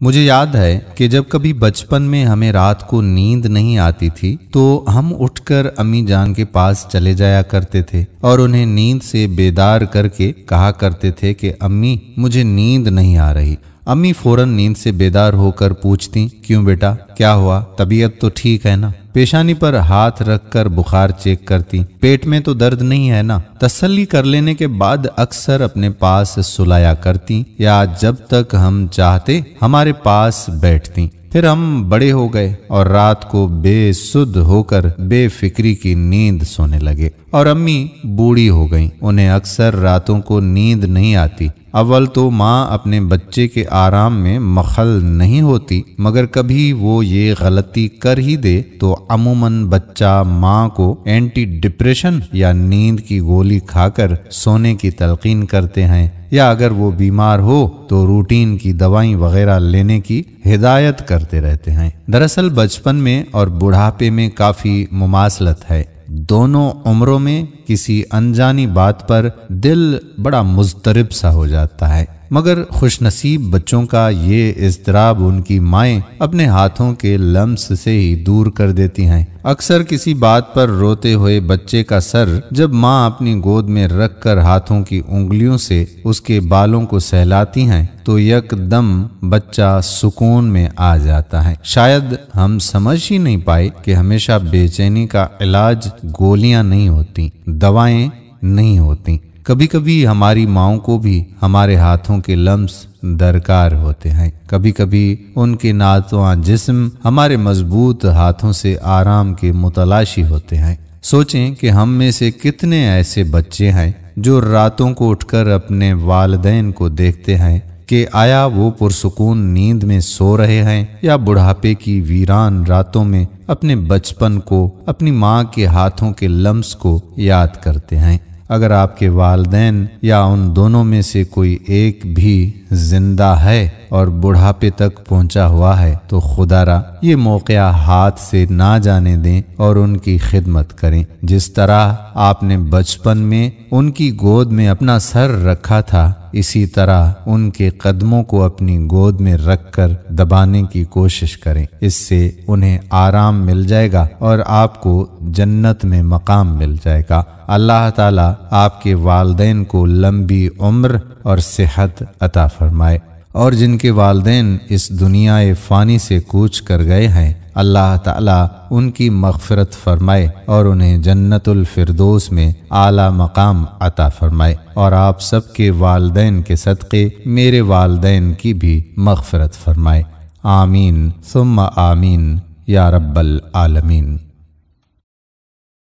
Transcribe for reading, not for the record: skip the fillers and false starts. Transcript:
مجھے یاد ہے کہ جب کبھی بچپن میں ہمیں رات کو نیند نہیں آتی تھی تو ہم اٹھ کر امی جان کے پاس چلے جایا کرتے تھے اور انہیں نیند سے بیدار کر کے کہا کرتے تھے کہ امی مجھے نیند نہیں آ رہی۔ امی فوراً نیند سے بیدار ہو کر پوچھتی، کیوں بیٹا، کیا ہوا؟ طبیعت تو ٹھیک ہے نا؟ پیشانی پر ہاتھ رکھ کر بخار چیک کرتی، پیٹ میں تو درد نہیں ہے نا؟ تسلی کر لینے کے بعد اکثر اپنے پاس سلایا کرتی یا جب تک ہم چاہتے ہمارے پاس بیٹھتی۔ پھر ہم بڑے ہو گئے اور رات کو بے سدھ ہو کر بے فکری کی نیند سونے لگے، اور امی بوڑھی ہو گئیں، انہیں اکثر راتوں کو نیند نہیں آتی۔ اول تو ماں اپنے بچے کے آرام میں مخل نہیں ہوتی، مگر کبھی وہ یہ غلطی کر ہی دے تو عموماً بچہ ماں کو اینٹی ڈپریشن یا نیند کی گولی کھا کر سونے کی تلقین کرتے ہیں، یا اگر وہ بیمار ہو تو روٹین کی دوائیں وغیرہ لینے کی ہدایت کرتے رہتے ہیں۔ دراصل بچپن میں اور بڑھاپے میں کافی مماثلت ہے۔ دونوں عمروں میں کسی انجانی بات پر دل بڑا مضطرب سا ہو جاتا ہے، مگر خوش نصیب بچوں کا یہ اضطراب ان کی مائیں اپنے ہاتھوں کے لمس سے ہی دور کر دیتی ہیں۔ اکثر کسی بات پر روتے ہوئے بچے کا سر جب ماں اپنی گود میں رکھ کر ہاتھوں کی انگلیوں سے اس کے بالوں کو سہلاتی ہیں تو یک دم بچہ سکون میں آ جاتا ہے۔ شاید ہم سمجھ ہی نہیں پائے کہ ہمیشہ بے چینی کا علاج گولیاں نہیں ہوتی، دوائیں نہیں ہوتی۔ کبھی کبھی ہماری ماؤں کو بھی ہمارے ہاتھوں کے لمس درکار ہوتے ہیں، کبھی کبھی ان کے ناتواں جسم ہمارے مضبوط ہاتھوں سے آرام کے متلاشی ہوتے ہیں۔ سوچیں کہ ہم میں سے کتنے ایسے بچے ہیں جو راتوں کو اٹھ کر اپنے والدین کو دیکھتے ہیں کہ آیا وہ پرسکون نیند میں سو رہے ہیں یا بڑھاپے کی ویران راتوں میں اپنے بچپن کو، اپنی ماں کے ہاتھوں کے لمس کو یاد کرتے ہیں۔ اگر آپ کے والدین یا ان دونوں میں سے کوئی ایک بھی زندہ ہے اور بڑھاپے تک پہنچا ہوا ہے تو خدا را یہ موقع ہاتھ سے نہ جانے دیں اور ان کی خدمت کریں۔ جس طرح آپ نے بچپن میں ان کی گود میں اپنا سر رکھا تھا، اسی طرح ان کے قدموں کو اپنی گود میں رکھ کر دبانے کی کوشش کریں۔ اس سے انہیں آرام مل جائے گا اور آپ کو جنت میں مقام مل جائے گا۔ اللہ تعالیٰ آپ کے والدین کو لمبی عمر اور صحت عطا فرمائے، اور جن کے والدین اس دنیا فانی سے کوچ کر گئے ہیں، اللہ تعالیٰ ان کی مغفرت فرمائے اور انہیں جنت الفردوس میں اعلیٰ مقام عطا فرمائے، اور آپ سب کے والدین کے صدقے میرے والدین کی بھی مغفرت فرمائے۔ آمین ثم آمین یا رب العالمین۔